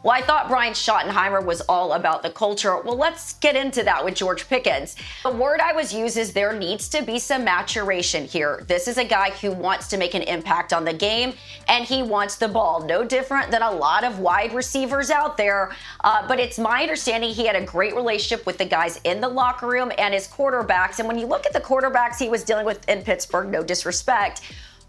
Well, I thought Brian Schottenheimer was all about the culture. Well, let's get into that with George Pickens. The word I was used is there needs to be some maturation here. This is a guy who wants to make an impact on the game, and he wants the ball. No different than a lot of wide receivers out there. But it's my understanding he had a great relationship with the guys in the locker room and his quarterbacks. And when you look at the quarterbacks he was dealing with in Pittsburgh, no disrespect,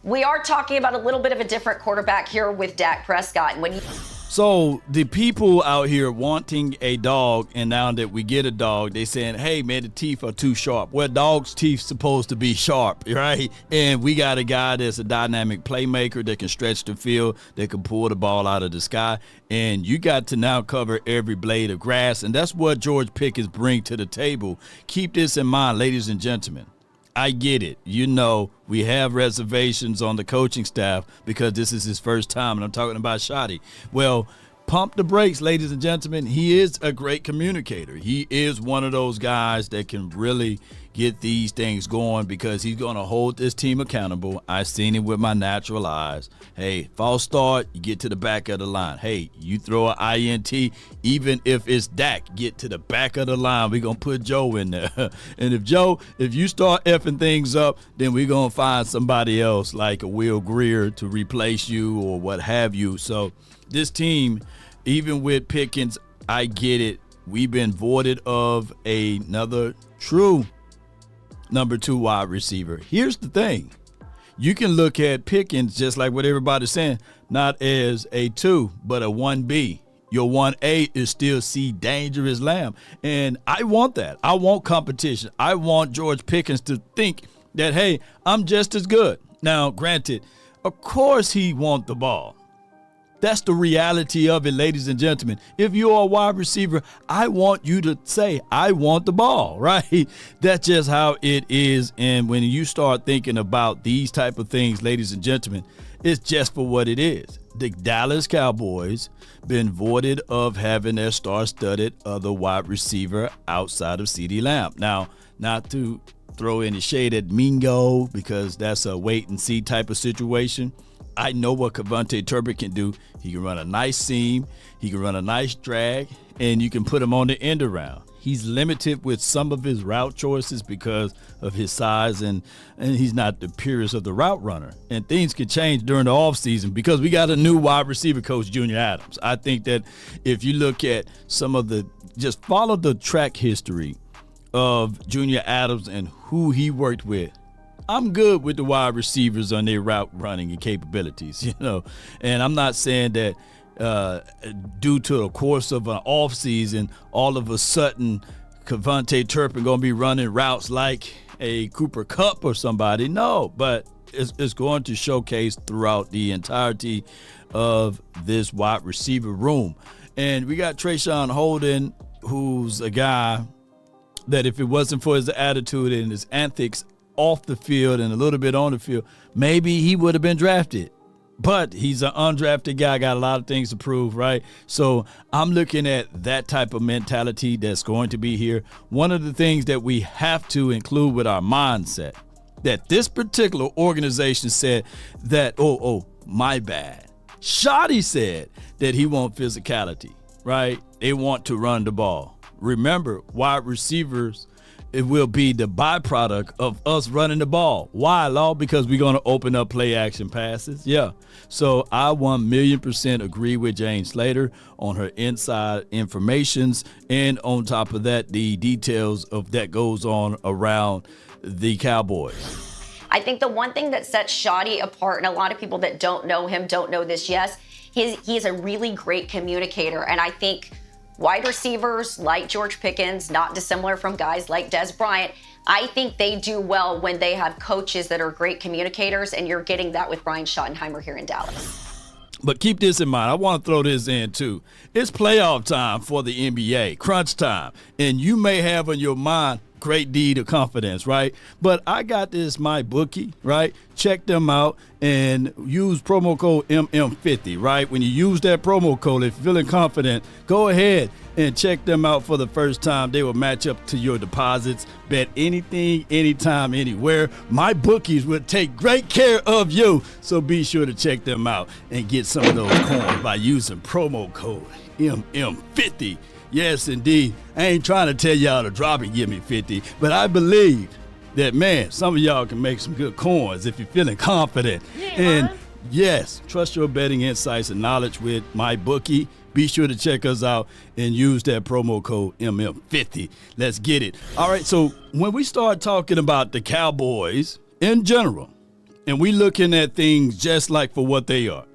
we are talking about a little bit of a different quarterback here with Dak Prescott. And when you So the people out here wanting a dog, and now that we get a dog, they saying, hey, man, the teeth are too sharp. Well, dog's teeth supposed to be sharp, right? And we got a guy that's a dynamic playmaker that can stretch the field, that can pull the ball out of the sky. And you got to now cover every blade of grass. And that's what George Pickens brings to the table. Keep this in mind, ladies and gentlemen. I get it. You know, we have reservations on the coaching staff because this is his first time, and I'm talking about Shotty. Well, pump the brakes, ladies and gentlemen. He is a great communicator. He is one of those guys that can really get these things going because he's going to hold this team accountable. I've seen it with my natural eyes. Hey, false start, you get to the back of the line. Hey, you throw an INT, even if it's Dak, get to the back of the line. We're going to put Joe in there. And if you start effing things up, then we're going to find somebody else like a Will Greer to replace you or what have you. So this team, even with Pickens, I get it. We've been voided of another true number 2 wide receiver. Here's the thing. You can look at Pickens just like what everybody's saying, not as a 2, but a 1B. Your 1A is still C Dangerous Lamb. And I want that. I want competition. I want George Pickens to think that, hey, I'm just as good. Now, granted, of course he wants the ball. That's the reality of it, ladies and gentlemen. If you're a wide receiver, I want you to say, I want the ball, right? That's just how it is. And when you start thinking about these type of things, ladies and gentlemen, it's just for what it is. The Dallas Cowboys been voided of having their star-studded other wide receiver outside of CeeDee Lamb. Now, not to throw any shade at Mingo because that's a wait-and-see type of situation. I know what Cavante Turpin can do. He can run a nice seam. He can run a nice drag, and you can put him on the end around. He's limited with some of his route choices because of his size, and he's not the purest of the route runner. And things can change during the offseason because we got a new wide receiver coach, Junior Adams. I think that if you look at some of just follow the track history of Junior Adams and who he worked with, I'm good with the wide receivers on their route running and capabilities, and I'm not saying that due to the course of an offseason, all of a sudden Cavante Turpin going to be running routes like a Cooper Kupp or somebody. No, but it's going to showcase throughout the entirety of this wide receiver room. And we got Trayshawn Holden, who's a guy that if it wasn't for his attitude and his antics off the field and a little bit on the field, maybe he would have been drafted. But he's an undrafted guy, got a lot of things to prove, right? So I'm looking at that type of mentality that's going to be here. One of the things that we have to include with our mindset, that this particular organization said that, my bad. Shotty said that he wants physicality, right? They want to run the ball. Remember, wide receivers, it will be the byproduct of us running the ball. Why, Law? Because we're going to open up play action passes. Yeah. So I 1,000,000% agree with Jane Slater on her inside informations. And on top of that, the details of that goes on around the Cowboys. I think the one thing that sets Shotty apart, and a lot of people that don't know him don't know this, yes, he is a really great communicator. And I think wide receivers like George Pickens, not dissimilar from guys like Des Bryant, I think they do well when they have coaches that are great communicators, and you're getting that with Brian Schottenheimer here in Dallas. But keep this in mind. I want to throw this in, too. It's playoff time for the NBA, crunch time. And you may have in your mind, great deed of confidence, right? But I got this my bookie, right? Check them out and use promo code MM50, right? When you use that promo code, if you're feeling confident, go ahead and check them out for the first time. They will match up to your deposits. Bet anything, anytime, anywhere. My bookies will take great care of you. So be sure to check them out and get some of those coins by using promo code MM50. Yes, indeed. I ain't trying to tell y'all to drop and give me 50, but I believe that, man, some of y'all can make some good coins if you're feeling confident. Yeah, and yes, trust your betting insights and knowledge with my bookie. Be sure to check us out and use that promo code MM50. Let's get it. All right, so when we start talking about the Cowboys in general, and we looking at things just like for what they are,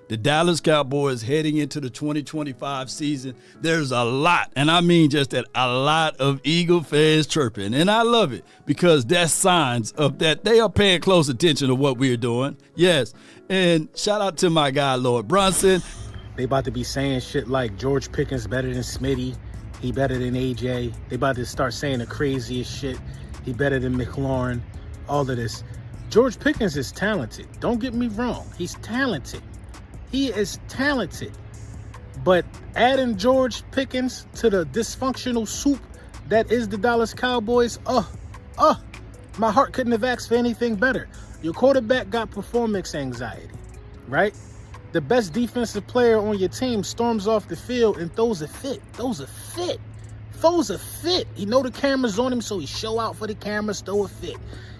the Dallas Cowboys heading into the 2025 season, there's a lot, and I mean just that, a lot of Eagle fans chirping. And I love it because that's signs of that they are paying close attention to what we're doing. Yes, and shout out to my guy, Lord Brunson. They about to be saying shit like George Pickens better than Smitty. He better than AJ. They about to start saying the craziest shit. He better than McLaurin. All of this. George Pickens is talented. Don't get me wrong. He's talented. He is talented. But adding George Pickens to the dysfunctional soup that is the Dallas Cowboys, my heart couldn't have asked for anything better. Your quarterback got performance anxiety, right? The best defensive player on your team storms off the field and throws a fit. He know the camera's on him, so he show out for the cameras, throw a fit.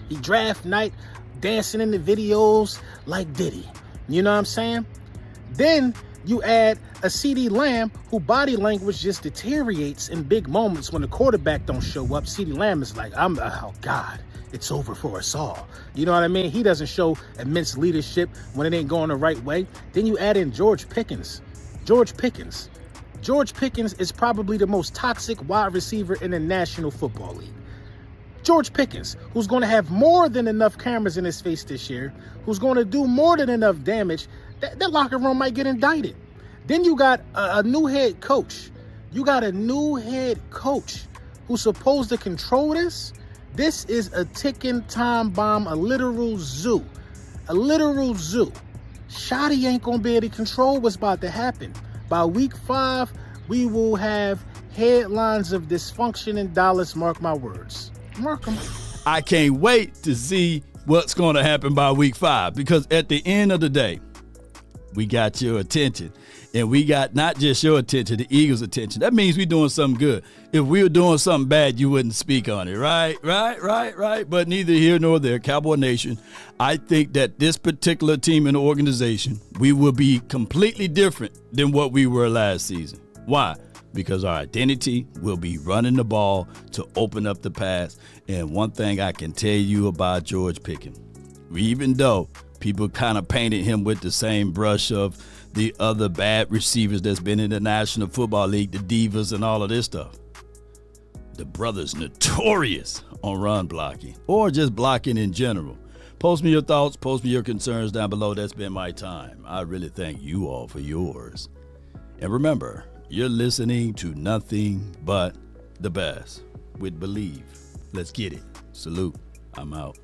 He draft night, dancing in the videos like Diddy. You know what I'm saying? Then you add a CeeDee Lamb who body language just deteriorates in big moments when the quarterback don't show up. CeeDee Lamb is like, oh God, it's over for us all. You know what I mean? He doesn't show immense leadership when it ain't going the right way. Then you add in George Pickens. George Pickens is probably the most toxic wide receiver in the National Football League. George Pickens, who's going to have more than enough cameras in his face this year, who's going to do more than enough damage, that locker room might get indicted. Then you got a new head coach. Who's supposed to control this. This is a ticking time bomb, a literal zoo. Shotty ain't going to be able to control what's about to happen. By week 5, we will have headlines of dysfunction in Dallas. Mark my words. Mark them. I can't wait to see what's going to happen by week 5, because at the end of the day, we got your attention. And we got not just your attention, the Eagles' attention. That means we're doing something good. If we were doing something bad, you wouldn't speak on it, right? But neither here nor there, Cowboy Nation, I think that this particular team and organization, we will be completely different than what we were last season. Why? Because our identity will be running the ball to open up the pass. And one thing I can tell you about George Pickens, even though people kind of painted him with the same brush of the other bad receivers that's been in the National Football League, the divas and all of this stuff, the brother's notorious on run blocking or just blocking in general. Post me your thoughts, post me your concerns down below. That's been my time. I really thank you all for yours. And remember, you're listening to nothing but the best with Believe. Let's get it. Salute. I'm out.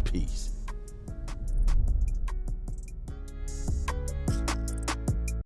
Peace.